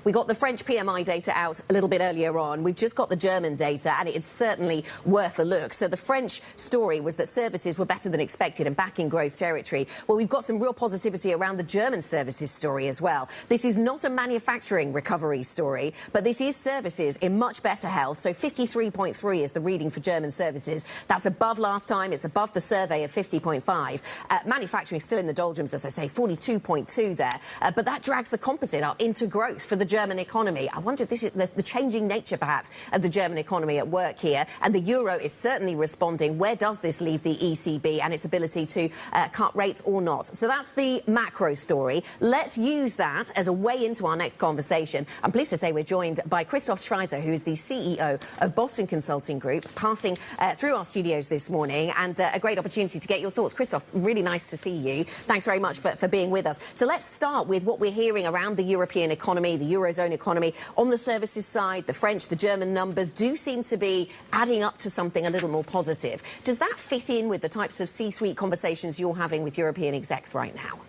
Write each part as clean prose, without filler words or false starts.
We got the French PMI data out a little bit earlier on. We've just got the German data, and it's certainly worth a look. So the French story was that services were better than expected and back in growth territory. Well, we've got some real positivity around the German services story as well. This is not a manufacturing recovery story, but this is services in much better health. So 53.3 is the reading for German services. That's above last time. It's above the survey of 50.5. Manufacturing still in the doldrums, as I say, 42.2 there. But that drags the composite up into growth for the German economy. I wonder if this is the changing nature, perhaps, of the German economy at work here. And the euro is certainly responding. Where does this leave the ECB and its ability to cut rates or not? So that's the macro story. Let's use that as a way into our next conversation. I'm pleased to say we're joined by Christoph Schweizer, who is the CEO of Boston Consulting Group, passing through our studios this morning, and a great opportunity to get your thoughts. Christoph, really nice to see you. Thanks very much for being with us. So let's start with what we're hearing around the European economy, the Eurozone economy. On the services side, the French, the German numbers do seem to be adding up to something a little more positive. Does that fit in with the types of C-suite conversations you're having with European execs right now?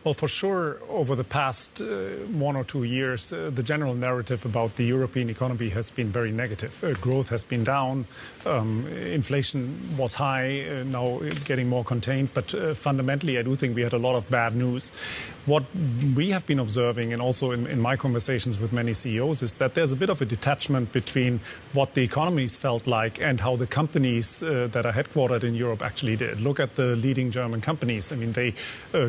Well, for sure, over the past 1 or 2 years, the general narrative about the European economy has been very negative. Growth has been down, inflation was high, now getting more contained. But fundamentally, I do think we had a lot of bad news. What we have been observing, and also in my conversations with many CEOs, is that there's a bit of a detachment between what the economies felt like and how the companies that are headquartered in Europe actually did. Look at the leading German companies. I mean, they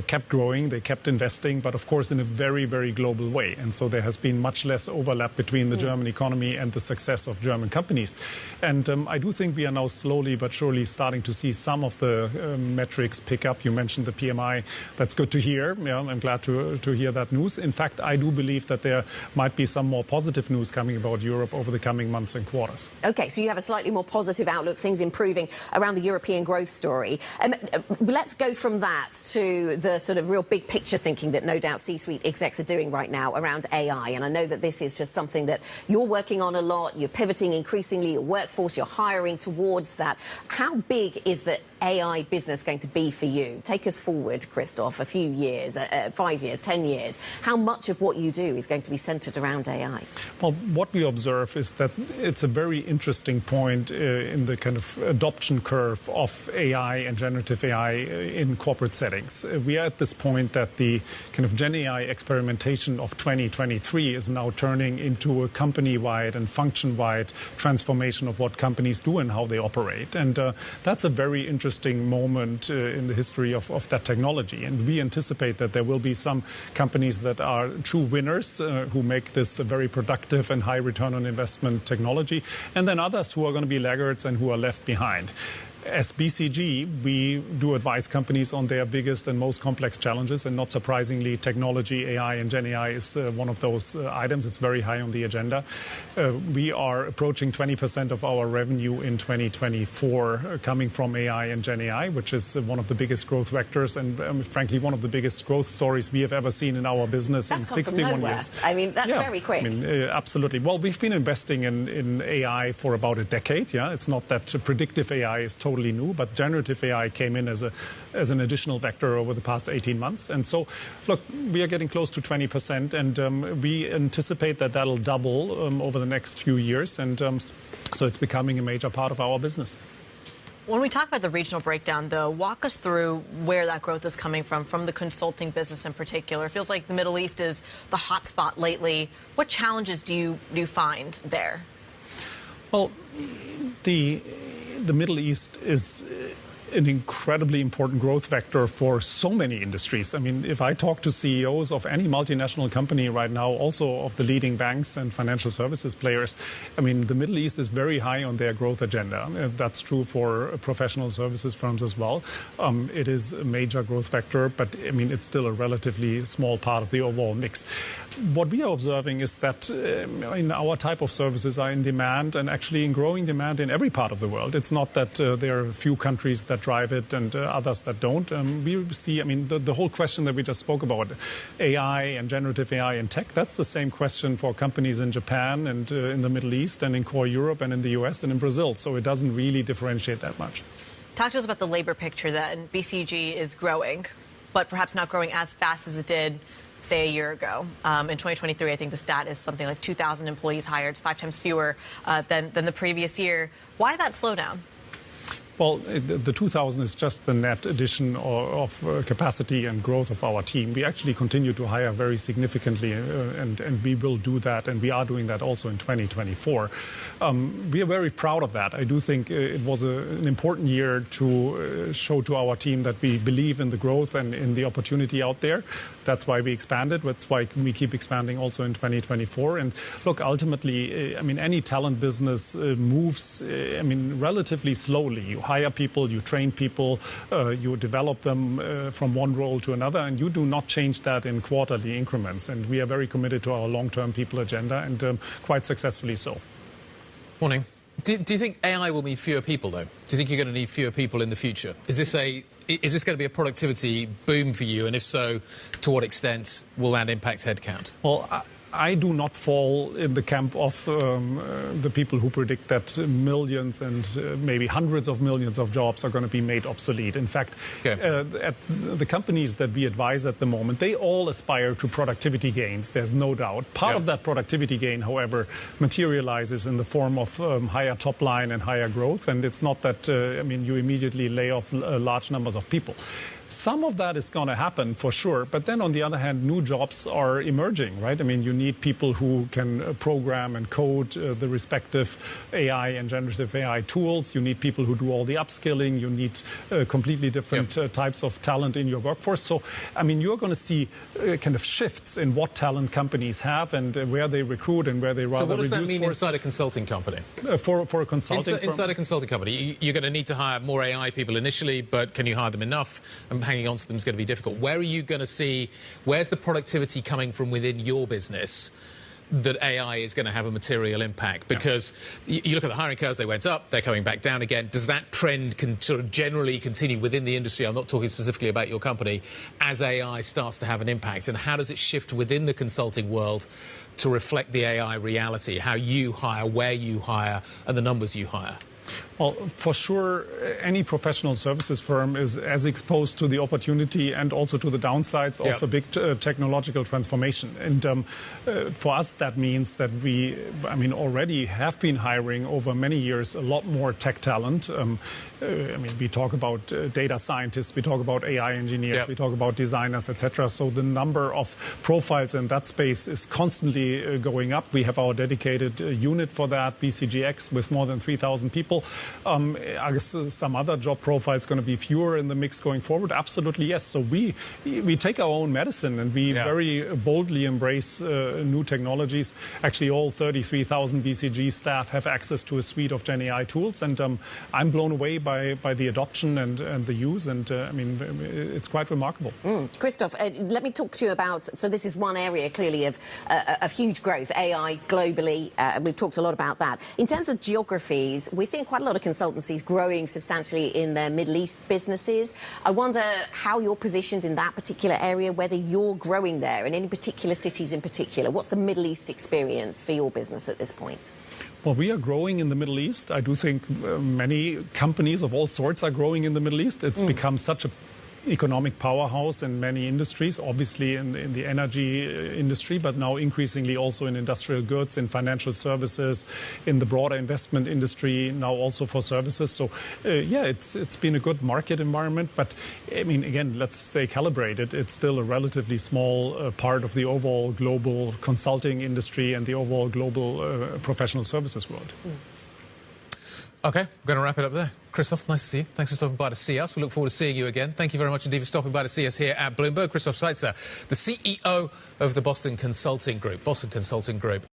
kept growing. They kept investing, but of course in a very, very global way. And so there has been much less overlap between the German economy and the success of German companies. And I do think we are now slowly but surely starting to see some of the metrics pick up. You mentioned the PMI. That's good to hear. Yeah, I'm glad to hear that news. In fact, I do believe that there might be some more positive news coming about Europe over the coming months and quarters. OK, so you have a slightly more positive outlook, things improving around the European growth story. Let's go from that to the sort of real big picture thinking that no doubt C-suite execs are doing right now around AI. And I know that this is just something that you're working on a lot. You're pivoting increasingly your workforce. You're hiring towards that. How big is the AI business going to be for you? Take us forward, Christoph, a few years, 5 years, 10 years. How much of what you do is going to be centred around AI? Well, what we observe is that it's a very interesting point in the kind of adoption curve of AI and generative AI in corporate settings. We are at this point that the kind of Gen AI experimentation of 2023 is now turning into a company-wide and function-wide transformation of what companies do and how they operate. And that's a very interesting moment in the history of that technology. And we anticipate that there will be some companies that are true winners who make this a very productive and high return on investment technology, and then others who are going to be laggards and who are left behind. As BCG, we do advise companies on their biggest and most complex challenges, and not surprisingly, technology, AI and Gen AI is one of those items. It's very high on the agenda. We are approaching 20% of our revenue in 2024 coming from AI and Gen AI, which is one of the biggest growth vectors and frankly, one of the biggest growth stories we have ever seen in our business. That's in 61 years. I mean, that's very quick. I mean, absolutely. Well, we've been investing in AI for about a decade. Yeah, it's not that predictive AI is totally new, but generative AI came in as an additional vector over the past 18 months. And so, look, we are getting close to 20%, and we anticipate that that'll double over the next few years. And so it's becoming a major part of our business. When we talk about the regional breakdown, though, walk us through where that growth is coming from the consulting business in particular. It feels like the Middle East is the hot spot lately. What challenges do you find there? Well, the Middle East is an incredibly important growth vector for so many industries. I mean, if I talk to CEOs of any multinational company right now, also of the leading banks and financial services players, I mean, the Middle East is very high on their growth agenda. That's true for professional services firms as well. It is a major growth vector, but I mean, it's still a relatively small part of the overall mix. What we are observing is that our type of services are in demand, and actually in growing demand in every part of the world. It's not that there are a few countries that drive it and others that don't. We see, I mean, the whole question that we just spoke about, AI and generative AI and tech, that's the same question for companies in Japan and in the Middle East and in core Europe and in the US and in Brazil. So it doesn't really differentiate that much. Talk to us about the labor picture that BCG is growing, but perhaps not growing as fast as it did say, a year ago. In 2023, I think the stat is something like 2,000 employees hired. It's 5 times fewer than the previous year. Why that slowdown? Well, the 2,000 is just the net addition of capacity and growth of our team. We actually continue to hire very significantly, and we will do that, and we are doing that also in 2024. We are very proud of that. I do think it was an important year to show to our team that we believe in the growth and in the opportunity out there. That's why we expanded. That's why we keep expanding also in 2024. And look, ultimately, I mean, any talent business moves, I mean, relatively slowly. You hire people, you train people, you develop them from one role to another, and you do not change that in quarterly increments. And we are very committed to our long-term people agenda, and quite successfully so. Morning. Do you think AI will mean fewer people, though? Do you think you're going to need fewer people in the future? Is this going to be a productivity boom for you? And if so, to what extent will that impact headcount? Well, I do not fall in the camp of the people who predict that millions and maybe hundreds of millions of jobs are going to be made obsolete. In fact, at the companies that we advise at the moment, they all aspire to productivity gains. There's no doubt. Part of that productivity gain, however, materializes in the form of higher top line and higher growth. And it's not that, I mean, you immediately lay off large numbers of people. Some of that is going to happen for sure, but then on the other hand, new jobs are emerging, right? I mean, you need people who can program and code the respective AI and generative AI tools. You need people who do all the upskilling. You need completely different types of talent in your workforce. So, I mean, you're going to see kind of shifts in what talent companies have and where they recruit and where they rather reduce. So what does that mean inside a consulting company? For a consulting firm? Inside a consulting company, you're going to need to hire more AI people initially, but can you hire them enough? Hanging on to them is going to be difficult. Where are you going to see, where's the productivity coming from within your business that AI is going to have a material impact? Because you look at the hiring curves, they went up, they're coming back down again. Does that trend sort of generally continue within the industry? I'm not talking specifically about your company, as AI starts to have an impact. And how does it shift within the consulting world to reflect the AI reality, how you hire, where you hire, and the numbers you hire? Well, for sure, any professional services firm is as exposed to the opportunity and also to the downsides of a big technological transformation. And for us, that means that we, I mean, already have been hiring over many years a lot more tech talent. I mean, we talk about data scientists, we talk about AI engineers, we talk about designers, etc. So the number of profiles in that space is constantly going up. We have our dedicated unit for that, BCGX, with more than 3,000 people. I guess some other job profiles going to be fewer in the mix going forward. Absolutely, yes. So we take our own medicine and we very boldly embrace new technologies. Actually, all 33,000 BCG staff have access to a suite of Gen AI tools, and I'm blown away by the adoption and the use. And I mean, it's quite remarkable. Christoph, let me talk to you about. So this is one area clearly of huge growth, AI globally. We've talked a lot about that. In terms of geographies, we're seeing quite a lot of consultancies growing substantially in their Middle East businesses. I wonder how you're positioned in that particular area, whether you're growing there in any particular cities in particular. What's the Middle East experience for your business at this point? Well, we are growing in the Middle East. I do think many companies of all sorts are growing in the Middle East. It's become such a economic powerhouse in many industries, obviously in the energy industry, but now increasingly also in industrial goods, in financial services, in the broader investment industry, now also for services. So, yeah, it's been a good market environment. But, I mean, again, let's stay calibrated. It's still a relatively small part of the overall global consulting industry and the overall global professional services world. OK, we're going to wrap it up there. Christoph, nice to see you. Thanks for stopping by to see us. We look forward to seeing you again. Thank you very much indeed for stopping by to see us here at Bloomberg. Christoph Schweizer, the CEO of the Boston Consulting Group.